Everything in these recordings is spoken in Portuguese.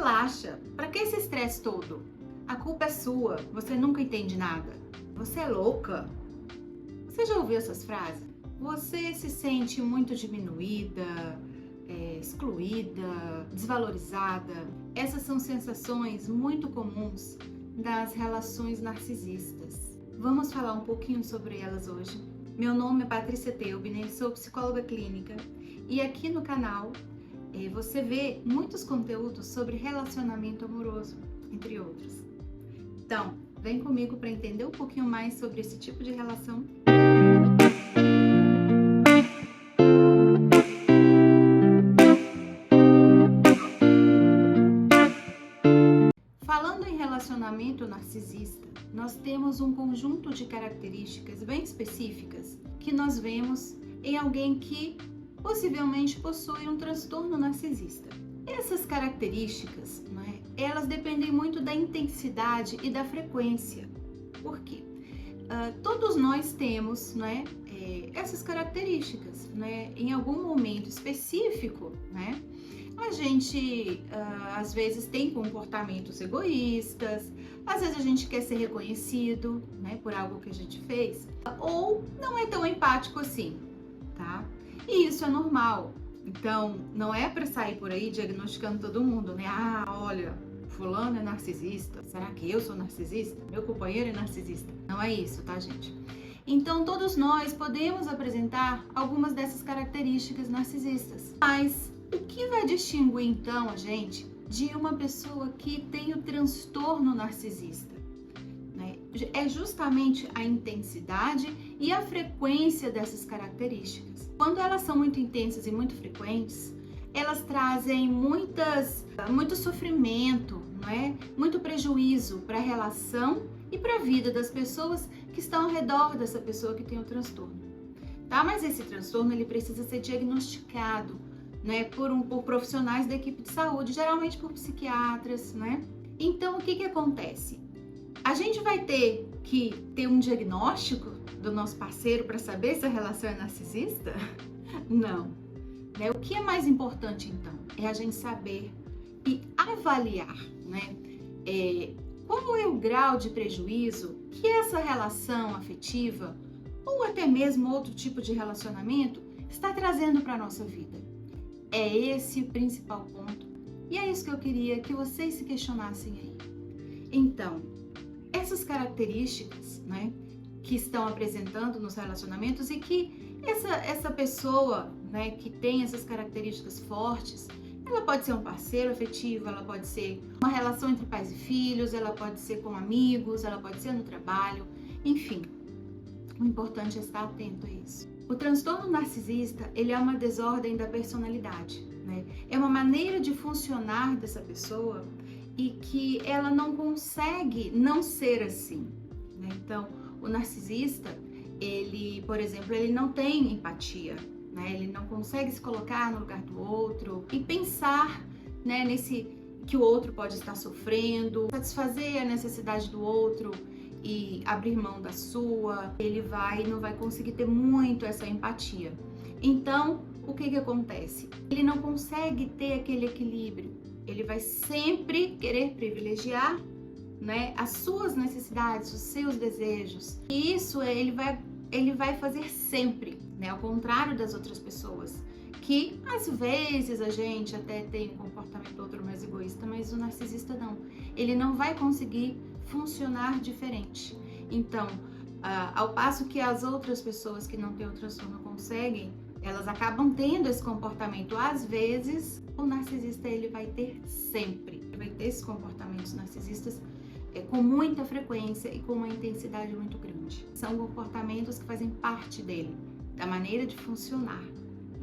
Relaxa. Para que esse estresse todo? A culpa é sua. Você nunca entende nada. Você é louca. Você já ouviu essas frases? Você se sente muito diminuída, excluída, desvalorizada. Essas são sensações muito comuns das relações narcisistas. Vamos falar um pouquinho sobre elas hoje. Meu nome é Patrícia Teubner, sou psicóloga clínica e aqui no canal você vê muitos conteúdos sobre relacionamento amoroso, entre outros. Então, vem comigo para entender um pouquinho mais sobre esse tipo de relação. Falando em relacionamento narcisista, nós temos um conjunto de características bem específicas que nós vemos em alguém que possivelmente possui um transtorno narcisista. Essas características, elas dependem muito da intensidade e da frequência. Por quê? Todos nós temos essas características. Em algum momento específico, a gente às vezes tem comportamentos egoístas, às vezes a gente quer ser reconhecido por algo que a gente fez, ou não é tão empático assim, tá? E isso é normal. Então, não é para sair por aí diagnosticando todo mundo, olha, fulano é narcisista. Será que eu sou narcisista? Meu companheiro é narcisista. Não é isso, tá, gente? Então, todos nós podemos apresentar algumas dessas características narcisistas. Mas o que vai distinguir, então, a gente de uma pessoa que tem o transtorno narcisista? É justamente a intensidade e a frequência dessas características. Quando elas são muito intensas e muito frequentes, elas trazem muito sofrimento, muito prejuízo para a relação e para a vida das pessoas que estão ao redor dessa pessoa que tem o transtorno. Tá? Mas esse transtorno ele precisa ser diagnosticado por profissionais da equipe de saúde, geralmente por psiquiatras. Então, o que acontece? A gente vai ter que ter um diagnóstico do nosso parceiro para saber se a relação é narcisista? Não. O que é mais importante, então, é a gente saber e avaliar, qual é o grau de prejuízo que essa relação afetiva ou até mesmo outro tipo de relacionamento está trazendo para a nossa vida. É esse o principal ponto e é isso que eu queria que vocês se questionassem aí. Então, essas características que estão apresentando nos relacionamentos e que essa pessoa que tem essas características fortes, ela pode ser um parceiro afetivo, ela pode ser uma relação entre pais e filhos, ela pode ser com amigos, ela pode ser no trabalho, enfim. O importante é estar atento a isso. O transtorno narcisista, ele é uma desordem da personalidade, É uma maneira de funcionar dessa pessoa e que ela não consegue não ser assim, Então, o narcisista, ele, por exemplo, ele não tem empatia, Ele não consegue se colocar no lugar do outro e pensar, nesse que o outro pode estar sofrendo, satisfazer a necessidade do outro e abrir mão da sua. Ele não vai conseguir ter muito essa empatia. Então, o que acontece? Ele não consegue ter aquele equilíbrio. Ele vai sempre querer privilegiar, as suas necessidades, os seus desejos. E isso ele vai fazer sempre, ao contrário das outras pessoas, que às vezes a gente até tem um comportamento outro mais egoísta, mas o narcisista não. Ele não vai conseguir funcionar diferente. Então, ao passo que as outras pessoas que não têm o transtorno conseguem, elas acabam tendo esse comportamento. Às vezes, o narcisista ele vai ter sempre. Ele vai ter esses comportamentos narcisistas com muita frequência e com uma intensidade muito grande. São comportamentos que fazem parte dele, da maneira de funcionar.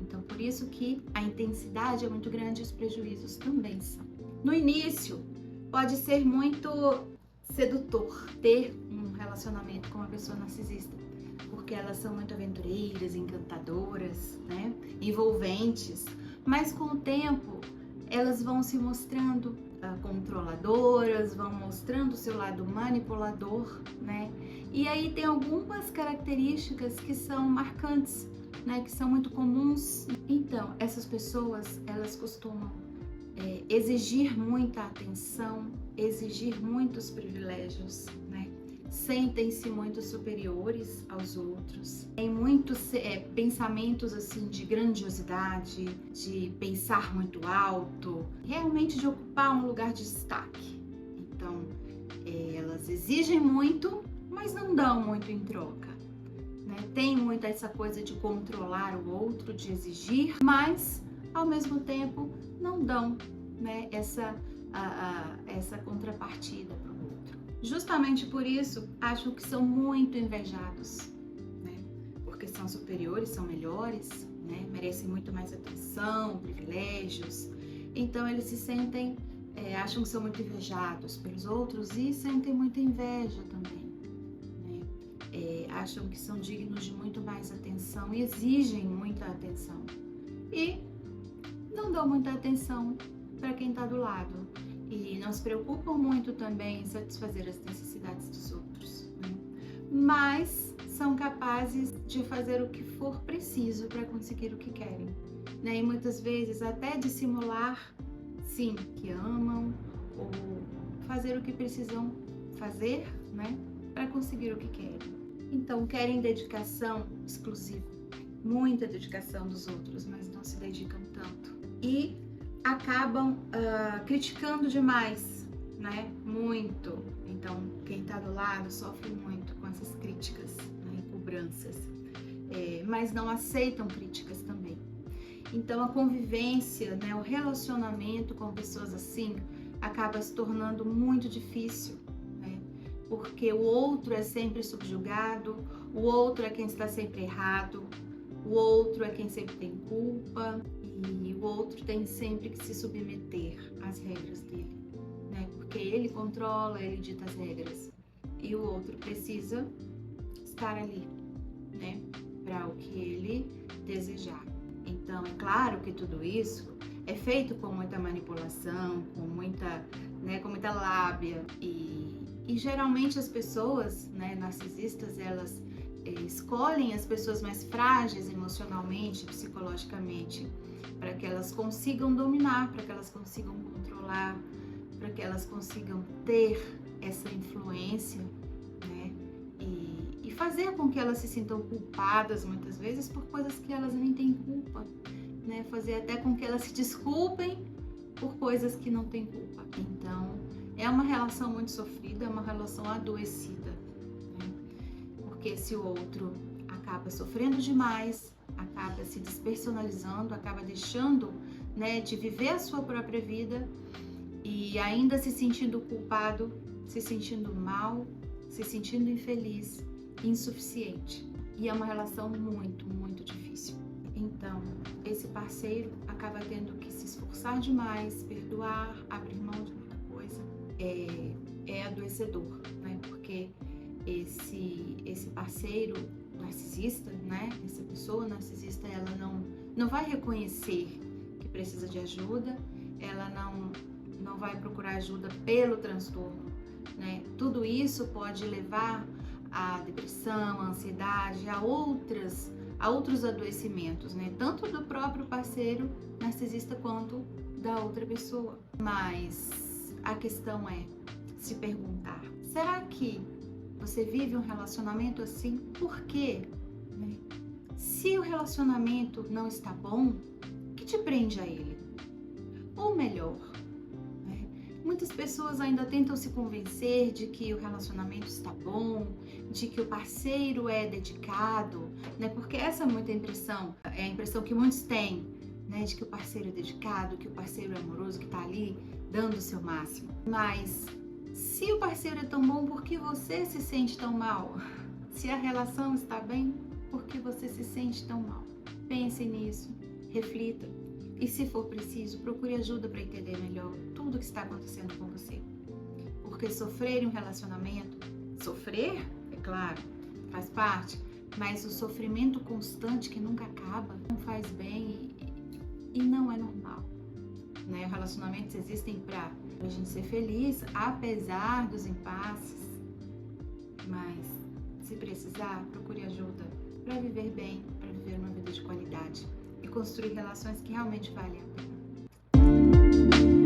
Então, por isso que a intensidade é muito grande e os prejuízos também são. No início, pode ser muito sedutor ter um relacionamento com uma pessoa narcisista, porque elas são muito aventureiras, encantadoras, envolventes, mas com o tempo elas vão se mostrando controladoras, vão mostrando o seu lado manipulador, E aí tem algumas características que são marcantes, que são muito comuns. Então, essas pessoas, elas costumam exigir muita atenção, exigir muitos privilégios, né? Sentem-se muito superiores aos outros. Tem muitos pensamentos assim de grandiosidade, de pensar muito alto, realmente de ocupar um lugar de destaque. Então, elas exigem muito, mas não dão muito em troca, né? Tem muito essa coisa de controlar o outro, de exigir, mas ao mesmo tempo não dão, né, essa contrapartida para o outro. Justamente por isso, acham que são muito invejados, né? Porque são superiores, são melhores, né? Merecem muito mais atenção, privilégios. Então eles se sentem, acham que são muito invejados pelos outros e sentem muita inveja também, né? Acham que são dignos de muito mais atenção e exigem muita atenção. E não dão muita atenção para quem está do lado e não se preocupam muito também em satisfazer as necessidades dos outros, né? Mas são capazes de fazer o que for preciso para conseguir o que querem, né? E muitas vezes até dissimular, sim, que amam ou fazer o que precisam fazer, né, para conseguir o que querem. Então querem dedicação exclusiva, muita dedicação dos outros, mas não se dedicam tanto. E acabam criticando demais, né? Muito. Então, quem está do lado sofre muito com essas críticas, né, e cobranças, mas não aceitam críticas também. Então, a convivência, né, o relacionamento com pessoas assim acaba se tornando muito difícil, né? Porque o outro é sempre subjugado, o outro é quem está sempre errado, o outro é quem sempre tem culpa. E o outro tem sempre que se submeter às regras dele, né? Porque ele controla, ele dita as regras. E o outro precisa estar ali, né? Para o que ele desejar. Então, é claro que tudo isso é feito com muita manipulação, com muita lábia. E geralmente as pessoas, né, narcisistas, elas escolhem as pessoas mais frágeis emocionalmente, psicologicamente, para que elas consigam dominar, para que elas consigam controlar, para que elas consigam ter essa influência, né? E fazer com que elas se sintam culpadas muitas vezes por coisas que elas nem têm culpa, né? Fazer até com que elas se desculpem por coisas que não têm culpa. Então, é uma relação muito sofrida, é uma relação adoecida, né? Porque esse outro acaba sofrendo demais, acaba se despersonalizando, acaba deixando, né, de viver a sua própria vida e ainda se sentindo culpado, se sentindo mal, se sentindo infeliz, insuficiente. E é uma relação muito, muito difícil. Então, esse parceiro acaba tendo que se esforçar demais, perdoar, abrir mão de muita coisa. É adoecedor, né? Porque esse parceiro narcisista, né? Essa pessoa narcisista, ela não vai reconhecer que precisa de ajuda, ela não vai procurar ajuda pelo transtorno, né? Tudo isso pode levar à depressão, à ansiedade, a outros adoecimentos, né? Tanto do próprio parceiro narcisista quanto da outra pessoa. Mas a questão é se perguntar: será que você vive um relacionamento assim? Por quê? Né? Se o relacionamento não está bom, o que te prende a ele? Ou melhor, né? Muitas pessoas ainda tentam se convencer de que o relacionamento está bom, de que o parceiro é dedicado, né? Porque essa é muita impressão, é a impressão que muitos têm, né? De que o parceiro é dedicado, que o parceiro é amoroso, que está ali dando o seu máximo. Mas se o parceiro é tão bom, por que você se sente tão mal? Se a relação está bem, por que você se sente tão mal? Pense nisso, reflita e, se for preciso, procure ajuda para entender melhor tudo o que está acontecendo com você. Porque sofrer em um relacionamento, sofrer, é claro, faz parte, mas o sofrimento constante que nunca acaba não faz bem e não é normal, né? Relacionamentos existem para a gente ser feliz, apesar dos impasses, mas se precisar, procure ajuda para viver bem, para viver uma vida de qualidade e construir relações que realmente valem a pena. Música